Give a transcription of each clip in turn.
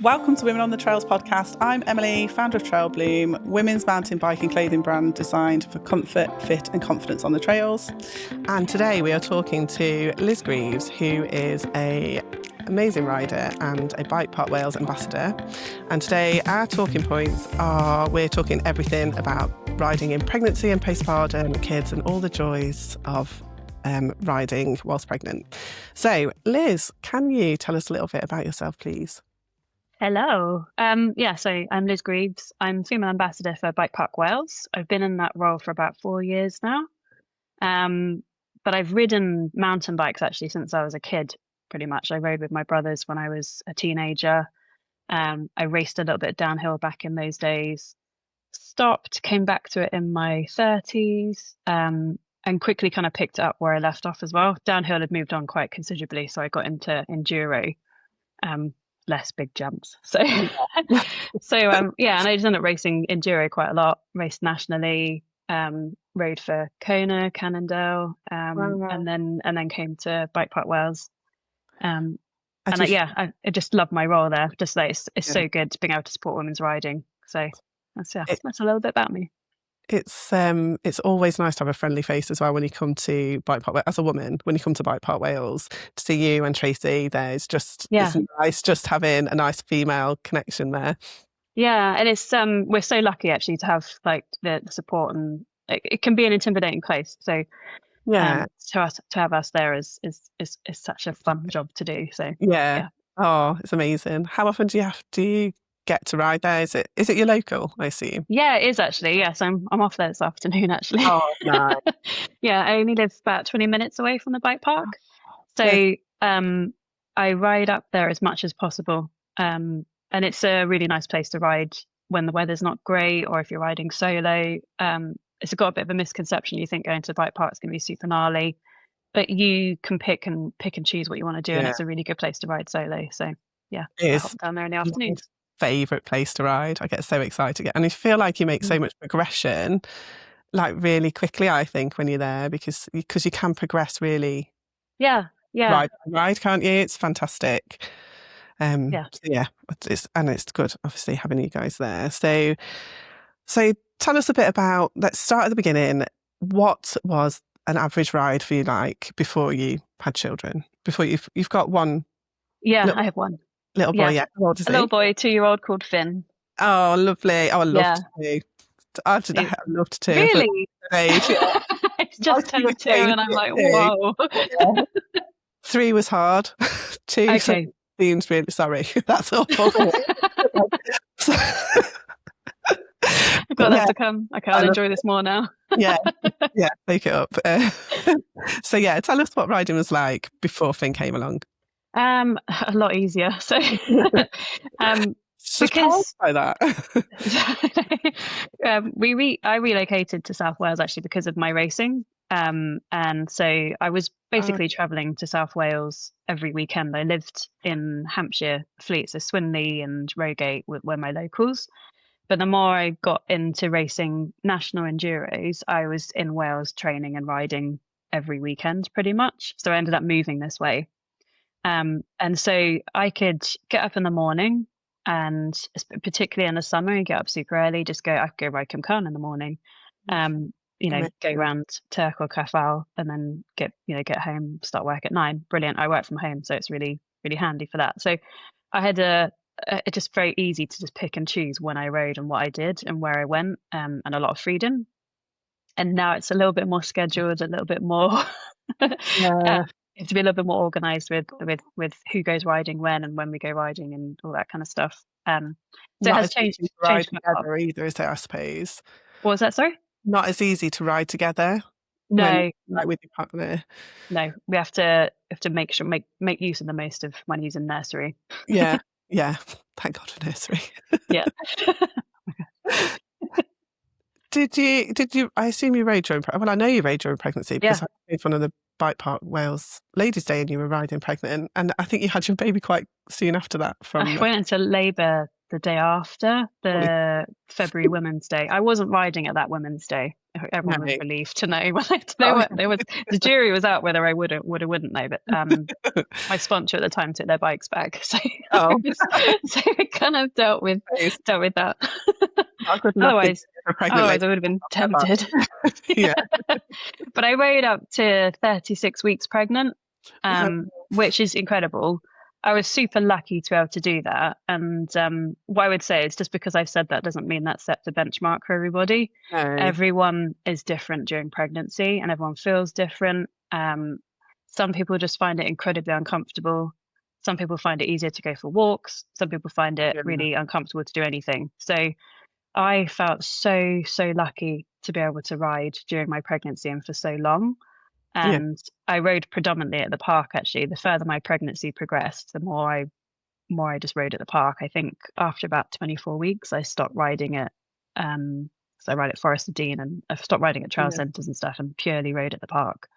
Welcome to Women on the Trails podcast. I'm Emily, founder of Trail Bloom, women's mountain biking clothing brand designed for comfort, fit and confidence on the trails. And today we are talking to Liz Greaves, who is an amazing rider and a Bike Park Wales ambassador. And today our talking points are, we're talking everything about riding in pregnancy and postpartum, kids and all the joys of riding whilst pregnant. So Liz, can you tell us a little bit about yourself, please? Hello. So I'm Liz Greaves. I'm female ambassador for Bike Park Wales. I've been in that role for about 4 years now. But I've ridden mountain bikes actually since I was a kid, pretty much. I rode with my brothers when I was a teenager. I raced a little bit downhill back in those days, stopped, came back to it in my 30s, and quickly kind of picked it up where I left off as well. Downhill had moved on quite considerably, so I got into enduro. Less big jumps. And I just ended up racing enduro quite a lot, raced nationally, rode for Kona, Cannondale, and then came to Bike Park Wales. I just love my role there. Just like it's so good being able to support women's riding. So that's a little bit about me. It's always nice to have a friendly face as well when you come to Bike Park, as a woman, when you come to Bike Park Wales, to see you and Tracy. It's nice just having a nice female connection there. Yeah, and it's we're so lucky actually to have like the support, and it can be an intimidating place. So to have us there is such a fun job to do. So yeah. Oh, it's amazing. How often do you get to ride there? Is it your local, I assume? Yeah, it is actually. Yes, I'm off there this afternoon actually. Oh, nice. Yeah, I only live about 20 minutes away from the bike park. So I ride up there as much as possible. And it's a really nice place to ride when the weather's not great, or if you're riding solo. It's got a bit of a misconception. You think going to the bike park is going to be super gnarly, but you can pick and choose what you want to do, and it's a really good place to ride solo. So yeah, I hop down there in the afternoons. Favourite place to ride. I get so excited, and I feel like you make so much progression like really quickly, I think, when you're there, because you can progress really ride, can't you? It's fantastic. It's good obviously having you guys there. So tell us a bit about, let's start at the beginning. What was an average ride for you like before you had children, before you've got one? I have one little boy. How old is he? A little boy, 2-year-old called Finn. Oh, lovely. Oh, I love to. I loved to. Really? It's just turned 2 and I'm like, whoa. 3 was hard. 2 seems really, sorry. That's awful. I've got that to come. Okay, I'll enjoy this more now. Make it up. Tell us what riding was like before Finn came along. A lot easier. So because by that. I relocated to South Wales actually because of my racing. And so I was basically travelling to South Wales every weekend. I lived in Hampshire, Fleet, so Swinley and Rogate were my locals. But the more I got into racing national enduros, I was in Wales training and riding every weekend pretty much. So I ended up moving this way. And so I could get up in the morning, and particularly in the summer, you get up super early, I could go ride Cymcarn in the morning, go around Turk or Cafal and then get home, start work at 9. Brilliant. I work from home, so it's really, really handy for that. So I had it's just very easy to just pick and choose when I rode and what I did and where I went, and a lot of freedom. And now it's a little bit more scheduled, a little bit more you have to be a little bit more organised with who goes riding when we go riding and all that kind of stuff. So it has changed together either, is it, I suppose? What was that, sorry? Not as easy to ride together. No, with your partner. No, we have to make use of the most of when he's in nursery. Yeah. Thank God for nursery. Yeah. Did you? I assume you rode during. Well, I know you rode during pregnancy because I did one of the Bike Park Wales Ladies' Day, and you were riding pregnant, and I think you had your baby quite soon after that. I went into labour the day after the February Women's Day. I wasn't riding at that Women's Day. Everyone was relieved to know. The jury was out whether I would or wouldn't know. But my sponsor at the time took their bikes back, so so we kind of dealt with that. Otherwise I would have been tempted. Yeah. But I rode up to 36 weeks pregnant, which is incredible. I was super lucky to be able to do that. And what I would say is, just because I've said that doesn't mean that sets a benchmark for everybody. No. Everyone is different during pregnancy and everyone feels different. Some people just find it incredibly uncomfortable. Some people find it easier to go for walks. Some people find it really uncomfortable to do anything. So I felt so lucky to be able to ride during my pregnancy and for so long. And I rode predominantly at the park, actually. The further my pregnancy progressed, the more I just rode at the park. I think after about 24 weeks, I stopped riding at, so I ride at Forest of Dean, and I stopped riding at trail centres and stuff and purely rode at the park,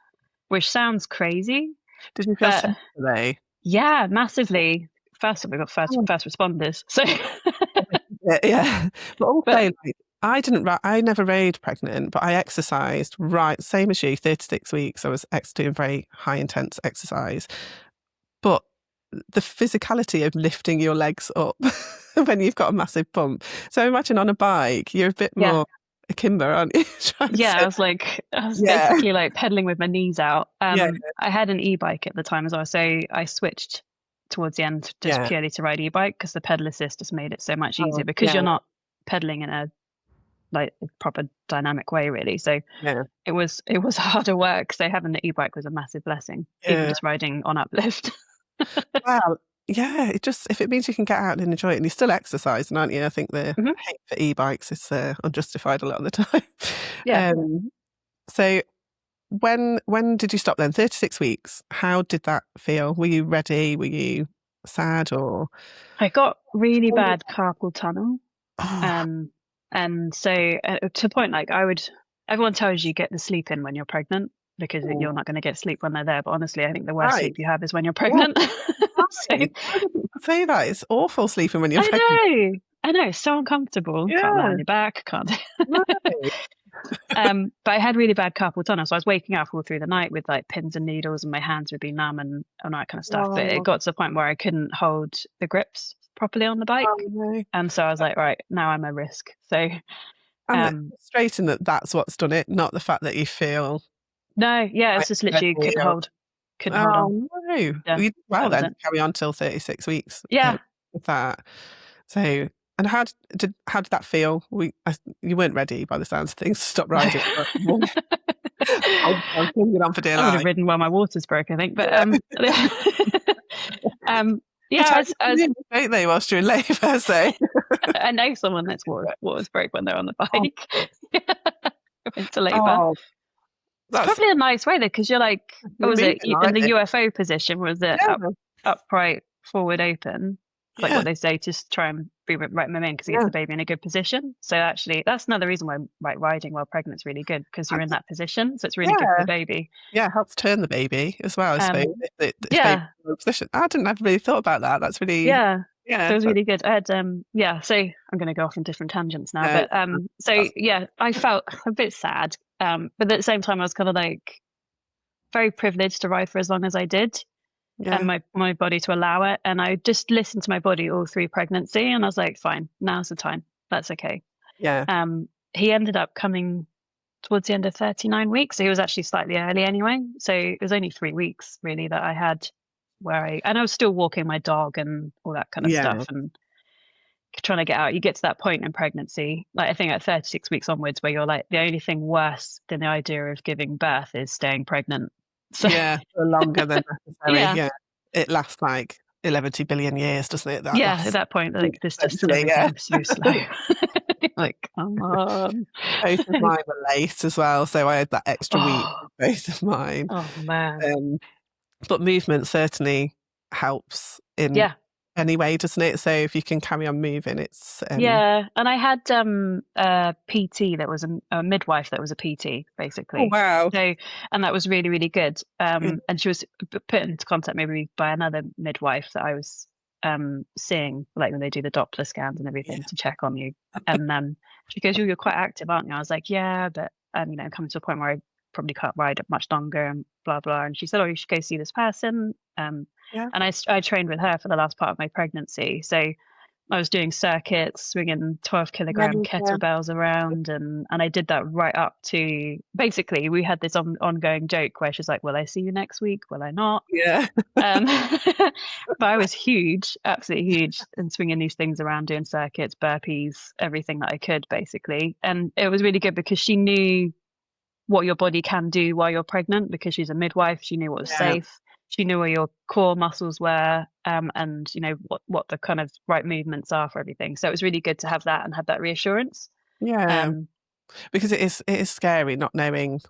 which sounds crazy. Did you feel safe today? Yeah, massively. First of all, we got first responders. So yeah. But also, I never rode pregnant, but I exercised, same as you, 36 weeks. I was doing very high intense exercise. But the physicality of lifting your legs up when you've got a massive bump. So imagine on a bike, you're a bit more akimbo, aren't you? I was basically like pedaling with my knees out. I had an e-bike at the time as well. So I switched towards the end just purely to ride e-bike, because the pedal assist just made it so much easier, because you're not pedaling in a proper dynamic way, really. So it was harder work. So having the e-bike was a massive blessing, even just riding on uplift. Well, it just, if it means you can get out and enjoy it, and you're still exercising, aren't you? I think the hate for e-bikes is unjustified a lot of the time. So when did you stop then? 36 weeks. How did that feel? Were you ready? Were you sad? Or I got really bad carpal tunnel. And so to a point, like everyone tells you get the sleep in when you're pregnant, because you're not going to get sleep when they're there. But honestly, I think the worst sleep you have is when you're pregnant. Say that. It's awful sleeping when you're pregnant. I know. It's so uncomfortable. Yeah. Can't lie on your back. Can't. But I had really bad carpal tunnel. So I was waking up all through the night with like pins and needles, and my hands would be numb and all that kind of stuff. But it got to the point where I couldn't hold the grips properly on the bike. And so I was like, right, now I'm a risk. So and straight in that's what's done it, not the fact that you feel it's just literally couldn't hold on. No. Then carry on till 36 weeks with that. So, and how did that feel? You weren't ready by the sounds of things to stop riding. I was thinking on for dear life. I would have ridden while my waters broke, I think. But don't they, whilst you're in labour? So I know someone that's waters break when they're on the bike. Into labour. It's probably a nice way though, because you're like, was it in the UFO position? Was it upright, forward, open? Like what they say, just try and be right in, because it gets the baby in a good position. So actually, that's another reason why riding while pregnant is really good, because you're in that position. So it's really good for the baby. Yeah, it helps turn the baby as well, I suppose. Position. I didn't have really thought about that. That's really so it was really good. I had so I'm going to go off on different tangents now, but I felt a bit sad, but at the same time I was kind of like very privileged to ride for as long as I did. And my body to allow it, and I just listened to my body all through pregnancy, and I was like, fine, now's the time, that's okay. He ended up coming towards the end of 39 weeks, so he was actually slightly early anyway, so it was only 3 weeks really that I had and I was still walking my dog and all that kind of stuff, and trying to get out. You get to that point in pregnancy, like I think at 36 weeks onwards, where you're like, the only thing worse than the idea of giving birth is staying pregnant. So, for longer than necessary. It lasts like 11 billion years, doesn't it? At that point, like this just so slow. Like, come on. Both of mine were late as well, so I had that extra week with both of mine. Oh man! But movement certainly helps in any way, doesn't it? So if you can carry on moving, it's and I had a PT that was a midwife that was a PT basically. Oh wow! So, and that was really, really good. And she was put into contact maybe by another midwife that I was seeing, like when they do the Doppler scans and everything to check on you. And she goes, "Oh, you're quite active, aren't you?" I was like, "Yeah, but you know, coming to a point where I probably can't ride it much longer and blah blah." And she said, "Oh, you should go see this person." And I trained with her for the last part of my pregnancy, so I was doing circuits, swinging 12-kilogram kettlebells around, and I did that right up to, basically we had this ongoing joke where she's like, "Will I see you next week? Will I not?" Yeah. But I was huge, absolutely huge, and swinging these things around, doing circuits, burpees, everything that I could, basically. And it was really good because she knew what your body can do while you're pregnant, because she's a midwife. She knew what was safe. She knew where your core muscles were, and you know what the kind of right movements are for everything. So it was really good to have that and have that reassurance. Yeah. Because it is scary not knowing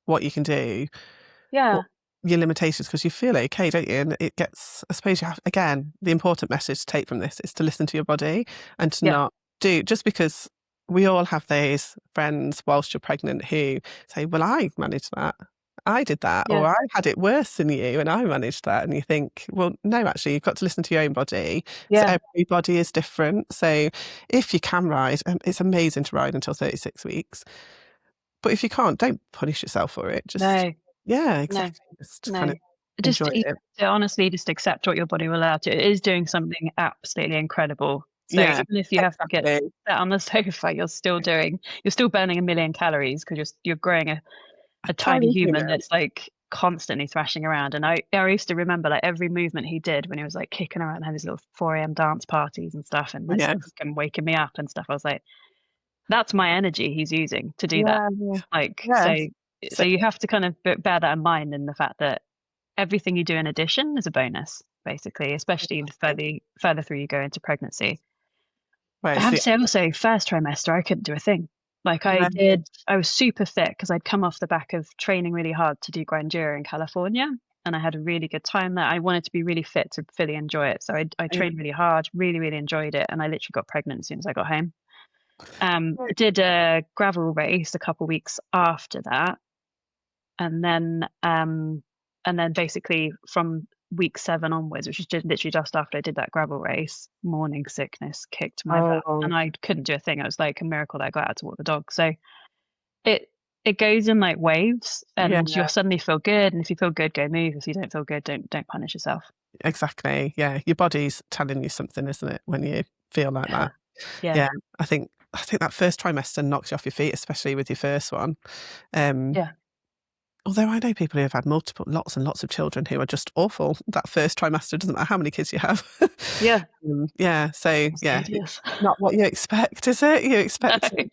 what you can do. Yeah. What your limitations, because you feel okay, don't you? And it gets, I suppose you have, again, the important message to take from this is to listen to your body and to not do, just because we all have those friends whilst you're pregnant who say, "Well, I managed that. I did that," or "I had it worse than you and I managed that." And you think, well, no, actually, you've got to listen to your own body. Yeah. So everybody is different. So if you can ride, it's amazing to ride until 36 weeks. But if you can't, don't punish yourself for it. Just, yeah, exactly. Just kind of enjoy it. Honestly, just accept what your body will allow to. It is doing something absolutely incredible. So even if you have to get sat on the sofa, you're still burning 1 million calories, because you're growing a tiny human that's like constantly thrashing around. And I used to remember like every movement he did when he was like kicking around and having his little 4 a.m. dance parties and stuff, and my sister came waking me up and stuff. I was like, that's my energy he's using to do that. Like, so you have to kind of bear that in mind, in the fact that everything you do in addition is a bonus, basically, especially the further through you go into pregnancy. I have to say also, first trimester, I couldn't do a thing. Like I was super fit because I'd come off the back of training really hard to do Grandeur in California, and I had a really good time there. I wanted to be really fit to fully enjoy it. So I trained really hard, really, really enjoyed it. And I literally got pregnant as soon as I got home. Did a gravel race a couple of weeks after that. And then basically from week 7 onwards, which is literally just after I did that gravel race, morning sickness kicked my butt, and I couldn't do a thing. It was like a miracle that I got out to walk the dog. So it goes in like waves, and you'll suddenly feel good, and if you feel good, go move. If you don't feel good, don't punish yourself. Exactly. Yeah, your body's telling you something, isn't it, when you feel like that? Yeah. I think that first trimester knocks you off your feet, especially with your first one. Although I know people who have had lots and lots of children who are just awful. That first trimester doesn't matter how many kids you have. So it's not what you expect, is it? You expect to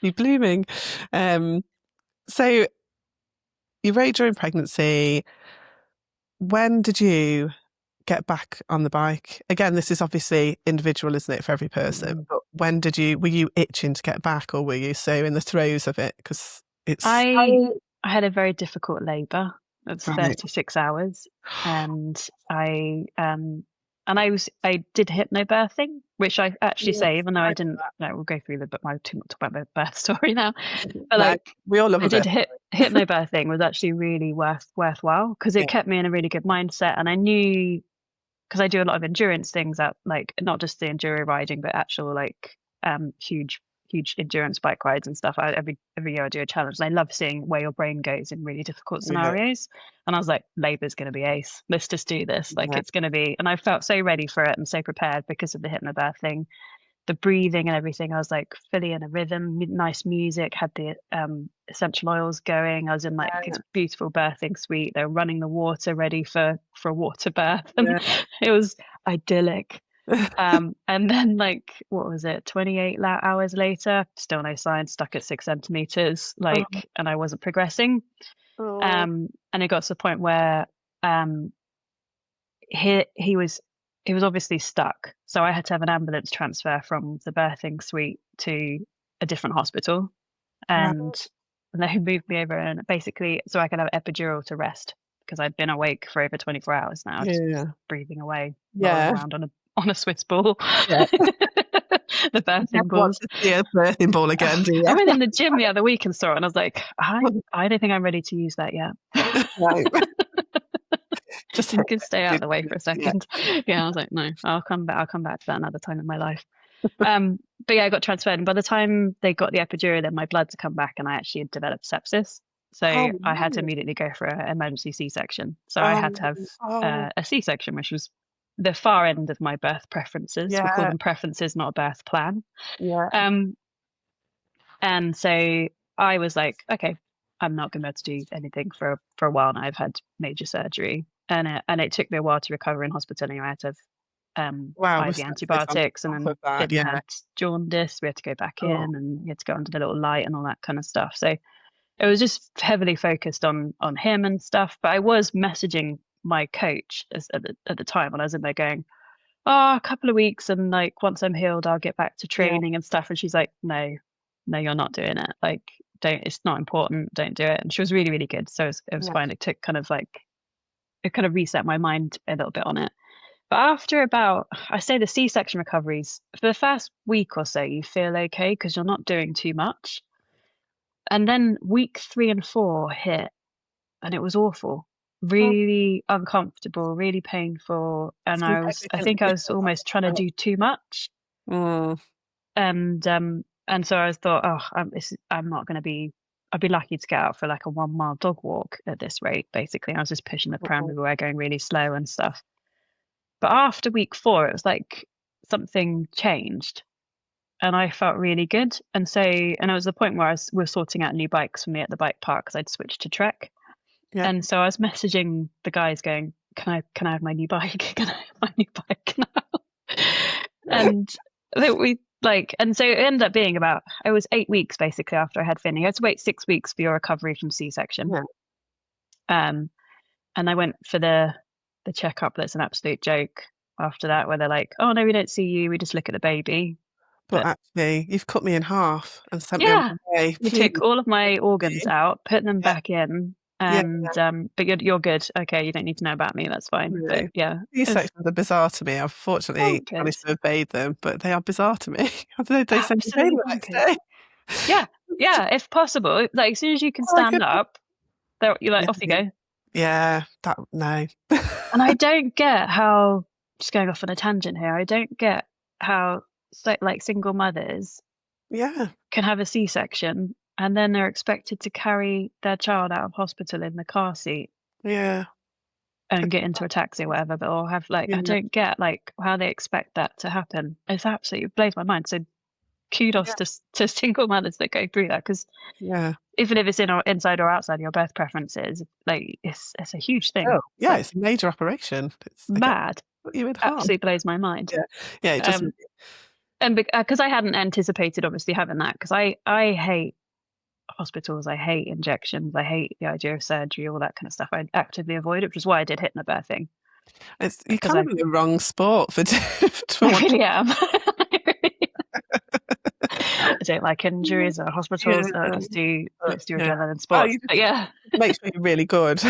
be blooming. So you rode during pregnancy. When did you get back on the bike? Again, this is obviously individual, isn't it, for every person? But when were you itching to get back, or were you so in the throes of it? Because I had a very difficult labour. It was 36 hours, and I did hypnobirthing, which I actually say, even though I didn't. No, we'll go through talk about my birth story now. But like, we all love it. Hypnobirthing was actually really worthwhile, because it kept me in a really good mindset, and I knew, because I do a lot of endurance things, that like not just the enduro riding, but actual like huge endurance bike rides and stuff. Every year I do a challenge, and I love seeing where your brain goes in really difficult scenarios. And I was like, labour's going to be ace. Let's just do this. Like it's going to be. And I felt so ready for it and so prepared because of the hypnobirthing, the breathing and everything. I was like fully in a rhythm, nice music, had the essential oils going. I was in like this beautiful birthing suite. They were running the water ready for a water birth. And it was idyllic. And then like, what was it, 28 hours later, still no signs, stuck at 6 centimeters, like, and I wasn't progressing. And it got to the point where he was obviously stuck, so I had to have an ambulance transfer from the birthing suite to a different hospital, and they moved me over, and basically so I could have epidural to rest, because I'd been awake for over 24 hours now, just breathing away, rolling around on a Swiss ball. The birthing ball. Birthing ball again. I went in the gym the other week and saw it, and I was like, I don't think I'm ready to use that yet. Just You can stay out of the way for a Yeah. second. Yeah, I was like, no, I'll come back to that another time in my life. But yeah, I got transferred, and by the time they got the epidural, then my bloods had come back, and I actually had developed sepsis. So Oh, I had to no. immediately go for an emergency C-section. So I had to have Oh, a C-section, which was the far end of my birth preferences. We call yeah, them preferences, not a birth plan. yeah. And so I was like, okay, I'm not going to be able to do anything for a while now. I've had major surgery, and it took me a while to recover in hospital. Anyway, I had to have Wow, IV with sepsis on antibiotics, and top then of that, Finn yeah. had jaundice. We had to go back Oh, in, and you had to go under the little light and all that kind of stuff. So it was just heavily focused on him and stuff. But I was messaging my coach at the time when I was in there going, oh, a couple of weeks, and like once I'm healed, I'll get back to yeah, training and stuff. And she's like, no, you're not doing it. Like, don't, it's not important. Don't do it. And she was really, really good. So it was yeah. fine. It took it kind of reset my mind a little bit on it. But after about, I say the C-section recoveries, for the first week or so, you feel okay because you're not doing too much. And then week 3 and 4 hit, and it was awful. Really uncomfortable, really painful. And So I think I was almost trying to do too much. Mm, And so I thought, oh, I'm not going to be. I'd be lucky to get out for like a 1 mile dog walk at this rate. Basically, I was just pushing the pram everywhere, going really slow and stuff. But after week 4, it was like something changed, and I felt really good. And it was the point where we were sorting out new bikes for me at the bike park because I'd switched to Trek. yeah. And so I was messaging the guys, going, "Can I have my new bike? Can I have my new bike now?" And and so it ended up being it was 8 weeks basically after I had Finn. You had to wait 6 weeks for your recovery from C-section. Yeah. And I went for the checkup. That's an absolute joke after that, where they're like, "Oh no, we don't see you. We just look at the baby." But actually, you've cut me in half and sent me Yeah, on my way. you Please. took all of my organs out, put them back in, Yeah. and but you're good. Okay, you don't need to know about me. That's fine. Really? But yeah, C-sections are bizarre to me. I've fortunately bonkers. managed to evade them, but they are bizarre to me. I don't know, they send you Absolutely home the next bonkers. day. Yeah, if possible. Like as soon as you can stand up, you're like, off you go. Yeah, no. And I don't get how, just going off on a tangent here, I don't get how like single mothers Yeah. can have a C-section and then they're expected to carry their child out of hospital in the car seat Yeah. and get into a taxi or whatever, or have I don't get like how they expect that to happen. It blows my mind. So kudos to single mothers that go through that, because even if it's inside or outside your birth preferences, like it's a huge thing. Oh, yeah, it's a major operation. It's mad. You in harm. Absolutely blows my mind. Yeah, it doesn't. And because I hadn't anticipated obviously having that, because I hate hospitals, I hate injections, I hate the idea of surgery, all that kind of stuff. I actively avoid it, which is why I did hypnobirthing. You're kind of in the wrong sport for I really am. I don't like injuries or hospitals. So let's do adrenaline sports. But yeah, it makes me really good.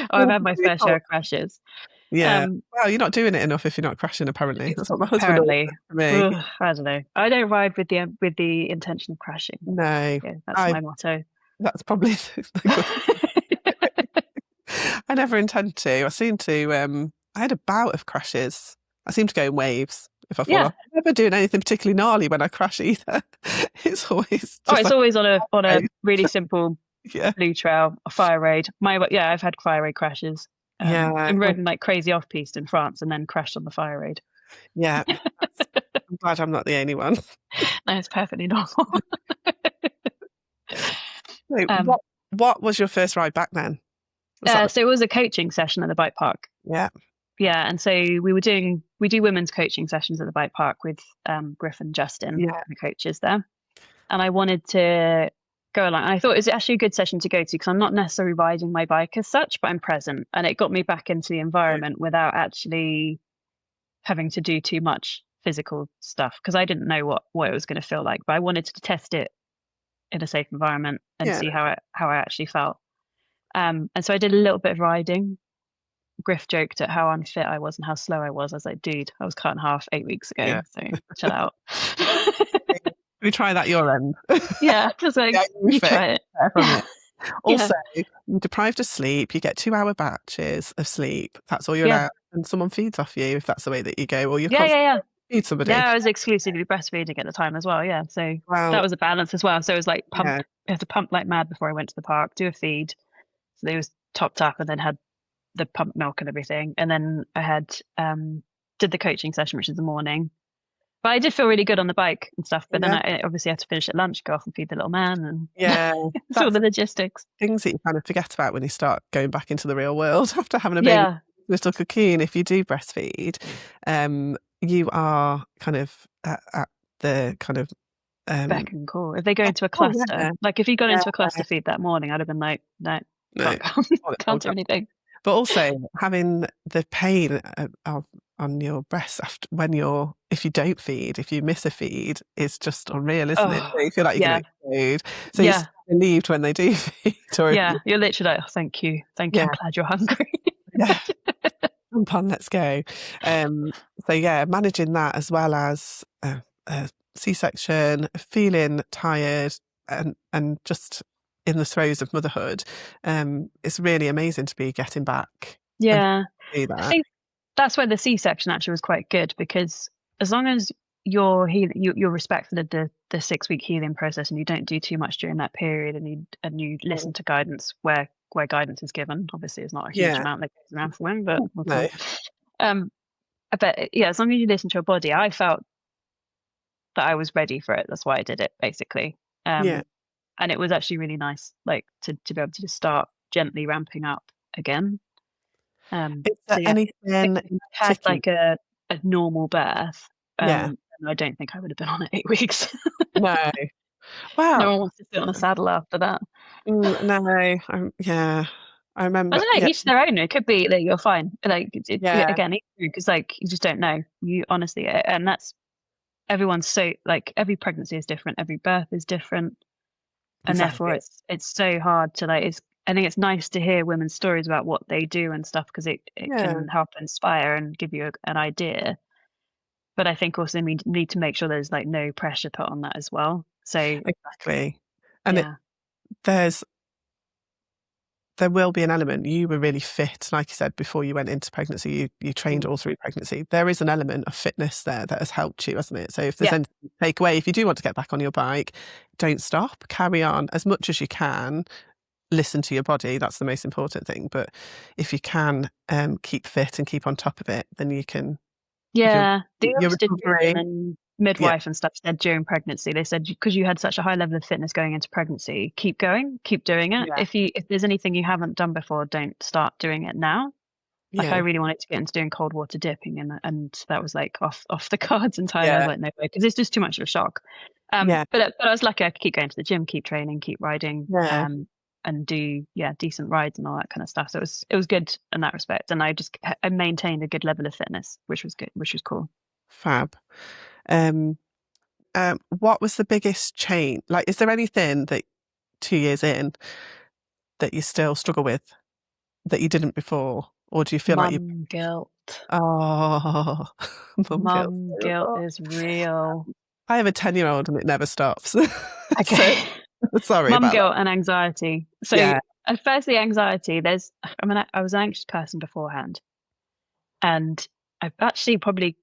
I've had my fair share of crashes. Yeah. Well, you're not doing it enough if you're not crashing. Apparently, that's what my husband apparently. For me. Ugh, I don't know. I don't ride with the intention of crashing. No, yeah, that's my motto. That's probably the good. I never intend to. I seem to. I had a bout of crashes. I seem to go in waves if I fall off. I'm never doing anything particularly gnarly when I crash either. It's always. Always on a really simple blue trail, a fire raid. I've had fire raid crashes. And ridden like crazy off piste in France and then crashed on the fire raid. Yeah, I'm glad I'm not the only one. No, it's perfectly normal. What was your first ride back then? So it was a coaching session at the bike park. Yeah, and so we do women's coaching sessions at the bike park with Griff and Justin, the coaches there. And I wanted to go along. I thought it was actually a good session to go to because I'm not necessarily riding my bike as such, but I'm present, and it got me back into the environment without actually having to do too much physical stuff, because I didn't know what it was going to feel like, but I wanted to test it in a safe environment and see how I actually felt. And so I did a little bit of riding. Griff joked at how unfit I was and how slow I was. I was like, dude, I was cut in half 8 weeks ago, so chill out. We try that your end. Yeah, just like you try it. Yeah. Also, you're deprived of sleep, you get 2-hour batches of sleep. That's all you're Yeah. allowed. And someone feeds off you if that's the way that you go, or you're Yeah. Yeah. constantly Yeah. feed somebody. Yeah. I was exclusively breastfeeding at the time as well. Yeah. So that Well, was a balance as well. So it was like yeah, pump, I had to pump like mad before I went to the park, do a feed. So they was topped up and then had the pump milk and everything. And then I had, did the coaching session, which is the morning. But I did feel really good on the bike and stuff. But then yeah, I obviously had to finish at lunch, go off and feed the little man, and yeah. it's all That's the logistics. things that you kind of forget about when you start going back into the real world after having a baby Yeah. little cocoon. If you do breastfeed, you are kind of at the kind of Beck and call. If they go into a oh cluster, yeah, like if you'd gone yeah, into a cluster feed that morning, I'd have been like, no, no, can't do anything. but also having the pain on your breast after if you don't feed, if you miss a feed, is just unreal, isn't it? Oh, You feel like you're yeah. going to explode. So Yeah. you're relieved when they do feed, or Yeah. You're literally like, oh, thank you. Thank you. yeah, I'm glad you're hungry. yeah, jump on, let's go. So yeah, managing that as well as a C-section, feeling tired, and just in the throes of motherhood, it's really amazing to be getting back and Yeah. do I that. think that's why the C-section actually was quite good, because as long as you're respectful of the 6-week healing process and you don't do too much during that period, and you listen to guidance where guidance is given. Obviously, it's not a huge Yeah, amount that goes around for women, but we'll no, talk. But yeah, as long as you listen to your body, I felt that I was ready for it. That's why I did it, basically. yeah. And it was actually really nice, like to be able to just start gently ramping up again. Is So there yeah, anything if in I had particular? like a normal birth, Yeah, and I don't think I would have been on it 8 weeks. no. No Wow. one wants to sit on a saddle after that. No, yeah, I I remember. don't know, Yeah, each to their own. It could be that you're fine. Like yeah, again, because like you just don't know. You honestly, and that's everyone's so like every pregnancy is different, every birth is different, and therefore exactly. it's so hard to like. I think it's nice to hear women's stories about what they do and stuff, because it Yeah, can help inspire and give you an idea. But I think also we need to make sure there's like no pressure put on that as well. So exactly. And yeah, there will be an element. You were really fit, like you said, before you went into pregnancy. You trained Mm. all through pregnancy. There is an element of fitness there that has helped you, hasn't it? So if there's yeah, any takeaway, if you do want to get back on your bike, don't stop. Carry on as much as you can. Listen to your body. That's the most important thing. But if you can keep fit and keep on top of it, then you can. yeah. They Your always did recovery. and Yeah, midwife and stuff said during pregnancy. They said because you had such a high level of fitness going into pregnancy, keep going, keep doing it. yeah, If there's anything you haven't done before, don't start doing it now. Like I yeah, really wanted to get into doing cold water dipping, and that was like off the cards entirely. I was yeah, like, no way, because it's just too much of a shock. yeah, But I was lucky I could keep going to the gym, keep training, keep riding, yeah. and do decent rides and all that kind of stuff. So it was good in that respect, and I maintained a good level of fitness, which was good, which was cool. Fab. Um, what was the biggest change? Like, is there anything that 2 years in that you still struggle with that you didn't before, or do you feel like you? Mum guilt. Oh, mum guilt. Mum guilt is real. I have a 10-year-old and it never stops. So Okay. sorry Mum about that. guilt and anxiety. So Yeah, at first the anxiety, I was an anxious person beforehand, and I've actually probably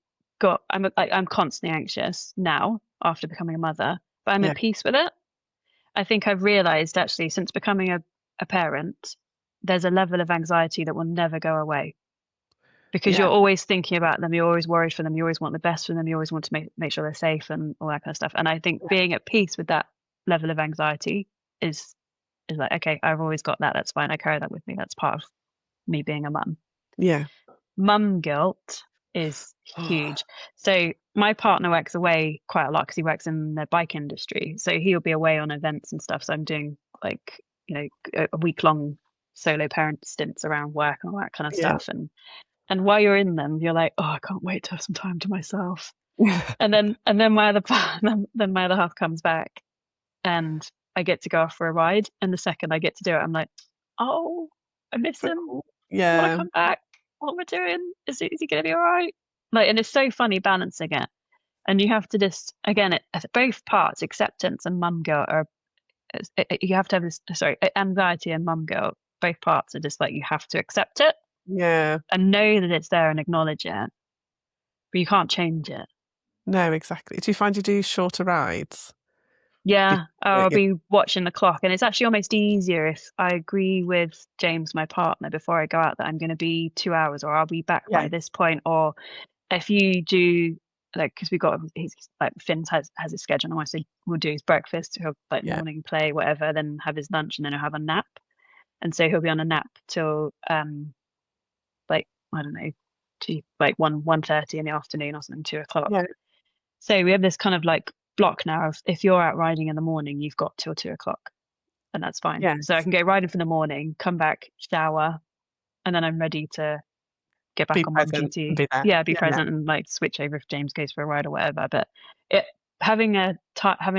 I'm constantly anxious now after becoming a mother, but I'm yeah, at peace with it. I think I've realized actually since becoming a parent, there's a level of anxiety that will never go away, because yeah, you're always thinking about them, you're always worried for them, you always want the best for them, you always want to make sure they're safe and all that kind of stuff. And I think being at peace with that level of anxiety is like, okay, I've always got that, that's fine, I carry that with me, that's part of me being a mum. yeah. Mum guilt is huge. So my partner works away quite a lot because he works in the bike industry, so he'll be away on events and stuff, so I'm doing like a week-long solo parent stints around work and all that kind of Yeah. stuff, and while you're in them, you're like, oh, I can't wait to have some time to myself. And then my other then my other half comes back, and I get to go off for a ride. And the second I get to do it, I'm like, oh, I miss him. I want Yeah, to come back. What we're doing? Is he going to be all right? Like, and it's so funny balancing it. And you have to just again, both parts, acceptance and mum guilt, are you have to have this, sorry, anxiety and mum guilt, both parts are just like, you have to accept it Yeah. and know that it's there and acknowledge it, but you can't change it. No, exactly. Do you find you do shorter rides? Yeah, I'll Yeah. be watching the clock, and it's actually almost easier if I agree with James, my partner, before I go out that I'm going to be 2 hours, or I'll be back by this point. Or if you do, like, because we've got his, like, Finn's has his schedule, and I say we'll do his breakfast, he'll like morning play, whatever, then have his lunch, and then he'll have a nap, and so he'll be on a nap till like, I don't know, like 1:30 in the afternoon or something, 2 o'clock. Yeah. So we have this kind of like block now of, if you're out riding in the morning, you've got till 2 o'clock, and that's fine. Yeah. So I can go riding for the morning, come back, shower, and then I'm ready to get back on mum duty. Be present and like switch over if James goes for a ride or whatever. But having an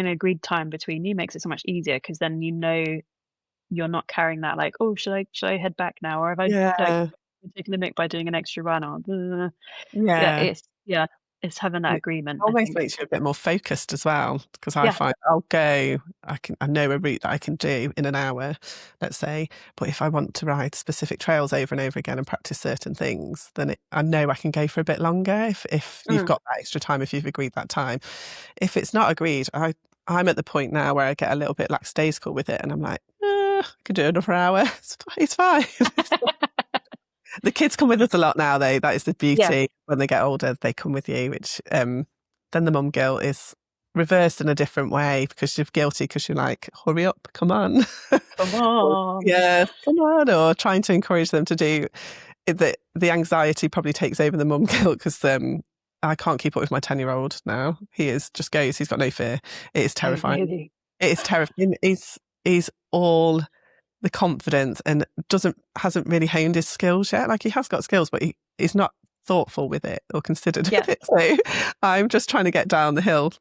agreed time between you makes it so much easier, because then you know you're not carrying that like, oh, should I head back now, or have I like taken the mick by doing an extra run, or it's having that agreement. It almost makes you a bit more focused as well, because I find I know a route that I can do in an hour, let's say, but if I want to ride specific trails over and over again and practice certain things, then I know I can go for a bit longer if you've got that extra time, if you've agreed that time. If it's not agreed, I'm at the point now where I get a little bit lackadaisical with it, and I'm like, I could do another hour. It's fine. The kids come with us a lot now, though. That is the beauty. Yeah. When they get older, they come with you, which then the mum guilt is reversed in a different way, because you're guilty because you're like, hurry up, come on. Come on. Come on. Or trying to encourage them to do it. The anxiety probably takes over the mum guilt, because I can't keep up with my 10-year-old now. He just goes, he's got no fear. It is terrifying. Really? It is terrifying. He's all the confidence and hasn't really honed his skills yet. Like, he has got skills, but he's not thoughtful with it or considered with it. So I'm just trying to get down the hill.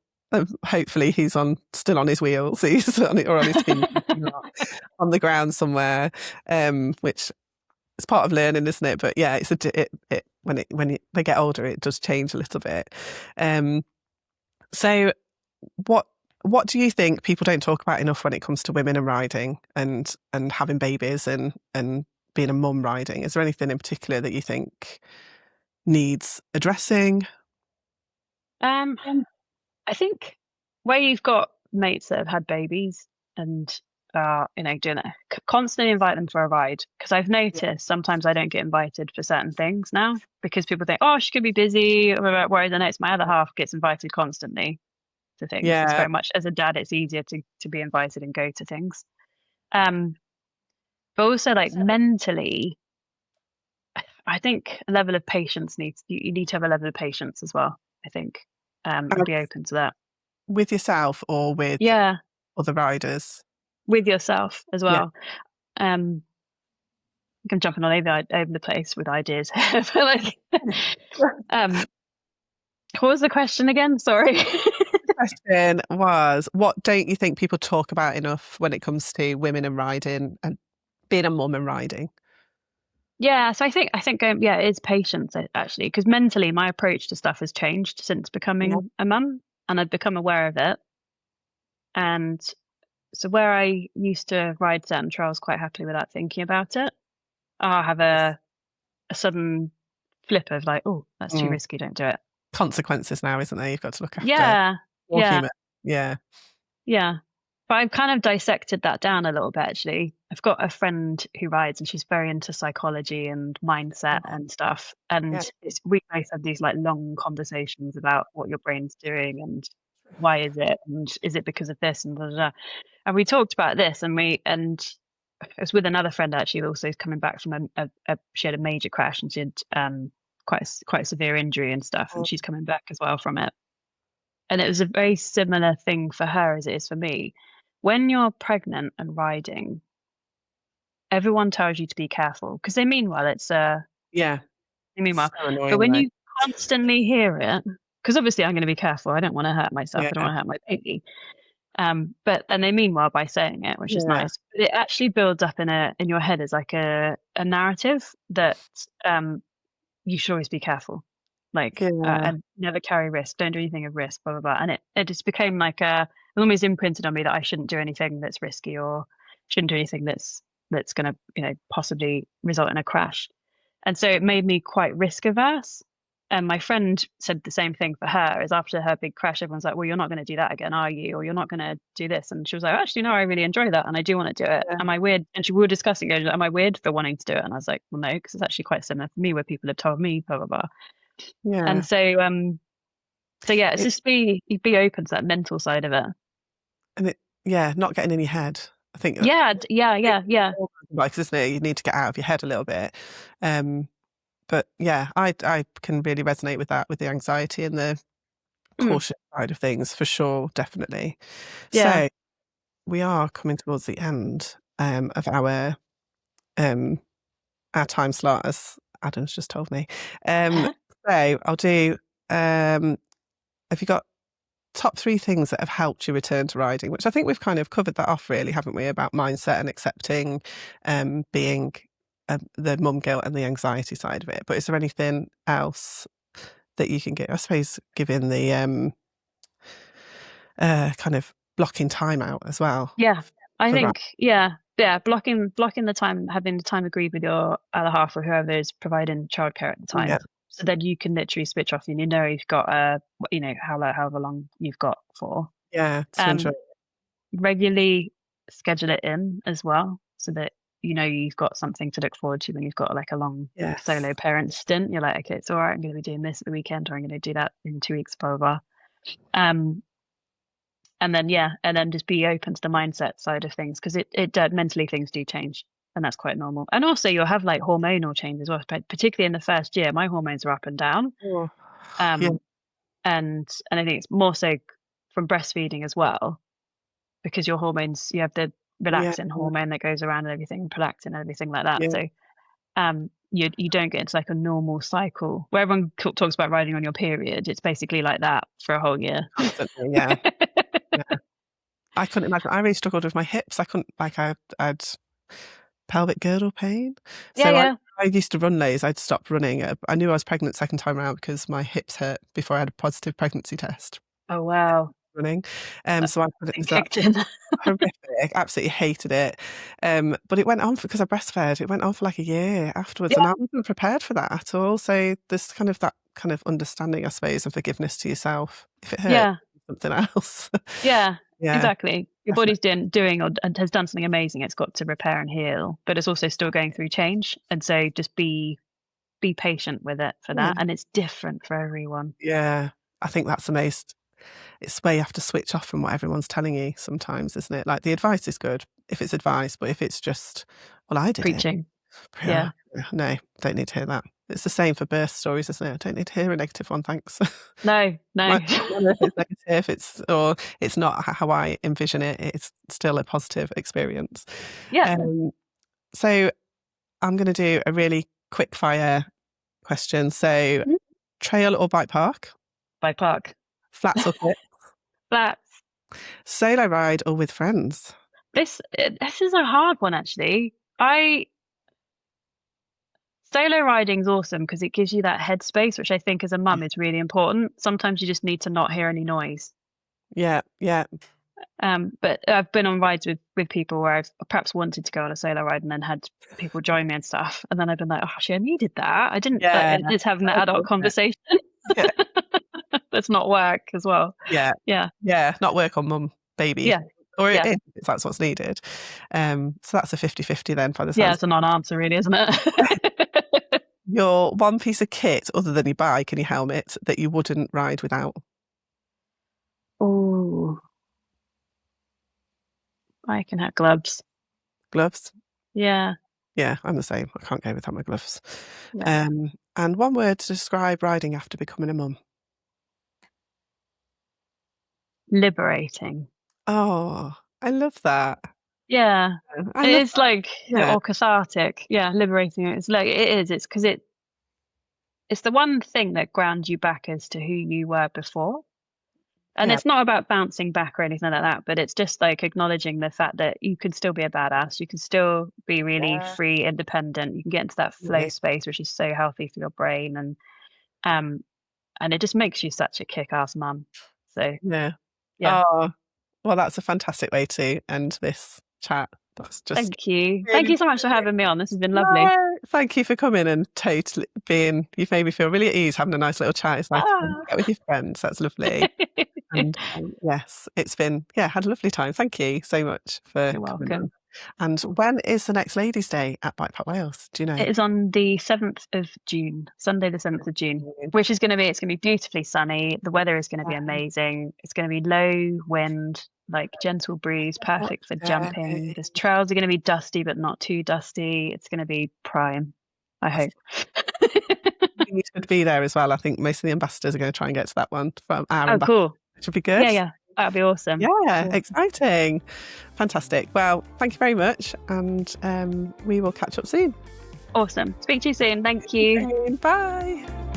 Hopefully he's still on his wheels. He's on his feet, on the ground somewhere, which is part of learning, isn't it? But yeah, when they get older, it does change a little bit. So what do you think people don't talk about enough when it comes to women and riding and having babies and being a mum riding? Is there anything in particular that you think needs addressing? I think where you've got mates that have had babies and doing it, constantly invite them for a ride, because I've noticed sometimes I don't get invited for certain things now, because people think, oh, she could be busy, whereas I know my other half gets invited constantly to things. It's very much, as a dad, it's easier to be invited and go to things. But also, like, mentally, I think a level of patience you need to have a level of patience as well, I think, and be open to that. With yourself or with other riders? With yourself as well. I'm jumping all over the place with ideas. But like, what was the question again? Sorry. The question was, what don't you think people talk about enough when it comes to women and riding and being a mum and riding? Yeah, so I think it is patience, actually, because mentally my approach to stuff has changed since becoming a mum, and I've become aware of it. And so where I used to ride certain trails quite happily without thinking about it, I'll have a sudden flip of like, oh, that's too risky, don't do it. Consequences now, isn't there? You've got to look after. Yeah. But I've kind of dissected that down a little bit, actually. I've got a friend who rides, and she's very into psychology and mindset and stuff. And we both have these like long conversations about what your brain's doing and why is it, and is it because of this, and blah, blah, blah. And we talked about this, and it was with another friend, actually, also coming back from she had a major crash, and she had quite a severe injury and stuff, and she's coming back as well from it. And it was a very similar thing for her as it is for me. When you're pregnant and riding, everyone tells you to be careful, because they mean well. They mean well. So annoying, but when you constantly hear it, because obviously I'm going to be careful. I don't want to hurt myself. I don't want to hurt my baby. And they mean well by saying it, which is nice. But it actually builds up in your head as like a narrative that you should always be careful. And never carry risk, don't do anything of risk, blah blah blah. And it just became like it almost imprinted on me that I shouldn't do anything that's risky, or shouldn't do anything that's going to possibly result in a crash. And so it made me quite risk averse. And my friend said the same thing for her. Is after her big crash, everyone's like, well, you're not going to do that again, are you? Or you're not going to do this. And she was like, actually, no, I really enjoy that. And I do want to do it. Am I weird? And we were discussing it. Am I weird for wanting to do it? And I was like, well, no, because it's actually quite similar for me, where people have told me, blah, blah, blah. Yeah. And so yeah, it's just be open to that mental side of it. And not getting in your head. I think. Yeah. Like, isn't it? You need to get out of your head a little bit. But yeah, I can really resonate with that, with the anxiety and the caution side of things, for sure, definitely. Yeah. So we are coming towards the end of our time slot, as Adam's just told me. So I'll do. Have you got top 3 things that have helped you return to riding? Which I think we've kind of covered that off, really, haven't we? About mindset and accepting being the mum guilt and the anxiety side of it. But is there anything else that you can give? I suppose giving the kind of blocking time out as well. Yeah, I think blocking the time, having the time agreed with your other half or whoever is providing childcare at the time, so that you can literally switch off and you've got however long you've got for. Yeah, to enjoy. Regularly schedule it in as well, so that you've got something to look forward to when you've got like a long solo parent stint. You're like, okay, it's all right, I'm going to be doing this at the weekend, or I'm going to do that in 2 weeks, blah blah blah. And then just be open to the mindset side of things, because it mentally things do change, and that's quite normal. And also you'll have like hormonal changes as well, particularly in the first year. My hormones are up and down. And I think it's more so from breastfeeding as well, because your hormones, you have the relaxin hormone that goes around and everything, prolactin and everything like that. So you don't get into like a normal cycle where everyone talks about riding on your period. It's basically like that for a whole year. Yeah. I couldn't imagine. I really struggled with my hips. I couldn't, like, I had pelvic girdle pain. So I used to run those. I'd stopped running. I knew I was pregnant second time around because my hips hurt before I had a positive pregnancy test. Oh wow. Running. So I put it horrific. Absolutely hated it. But it went on because I breastfed. It went on for like a year afterwards, and I wasn't prepared for that at all. So there's that kind of understanding, I suppose, and forgiveness to yourself. If it hurts, something else. Yeah, exactly. Your body's doing or has done something amazing. It's got to repair and heal, but it's also still going through change. And so just be patient with it for that. And it's different for everyone. Yeah, I think that's the most. It's where you have to switch off from what everyone's telling you sometimes, isn't it? Like, the advice is good if it's advice, but if it's just, well, I did preaching. No, don't need to hear that. It's the same for birth stories, isn't it? I don't need to hear a negative one, thanks. No. If it's negative, or it's not how I envision it, it's still a positive experience. Yeah. So I'm going to do a really quick fire question. So trail or bike park? Bike park. Flats or cliffs? Flats. Solo ride or with friends? This is a hard one, actually. Solo riding's awesome because it gives you that headspace, which I think as a mum is really important. Sometimes you just need to not hear any noise. Yeah. But I've been on rides with people where I've perhaps wanted to go on a solo ride and then had people join me and stuff, and then I've been like, oh, actually, I needed that. I didn't. It's having that adult conversation. Let's not work as well. Yeah. Not work on mum, baby. Yeah. Or if that's what's needed. So that's a 50-50 then, by the sounds. Yeah, it's a non-answer, really, isn't it? Your one piece of kit other than your bike and your helmet that you wouldn't ride without? Oh, I can have gloves. Gloves? Yeah. Yeah, I'm the same. I can't go without my gloves. Yeah. And one word to describe riding after becoming a mum? Liberating. Oh, I love that. Yeah. It's like, or cathartic. Yeah, liberating. It's like, it is. It's because it's the one thing that grounds you back as to who you were before. And it's not about bouncing back or anything like that, but it's just like acknowledging the fact that you can still be a badass. You can still be really free, independent. You can get into that flow space, which is so healthy for your brain. And And it just makes you such a kick-ass mum. So Yeah. yeah. Oh, well, that's a fantastic way to end this chat. That's just Thank you. really Thank you so much for having me on. This has been lovely. No, thank you for coming and totally you've made me feel really at ease having a nice little chat. It's like get with your friends. That's lovely. And yes, it's been, had a lovely time. Thank you so much for You're coming welcome. on. And when is the next Ladies' Day at Bike Park Wales? Do you know? It is on the 7th of June, Sunday the 7th of June, which is it's going to be beautifully sunny. The weather is going to be amazing. It's going to be low wind, like gentle breeze, perfect for jumping. The trails are going to be dusty, but not too dusty. It's going to be prime, I hope. You should be there as well. I think most of the ambassadors are going to try and get to that one from our ambassador. Cool. It should be good. Yeah. That'd be awesome. Yeah, exciting. Fantastic. Well, thank you very much. And we will catch up soon. Awesome. Speak to you soon. Thank you. Bye.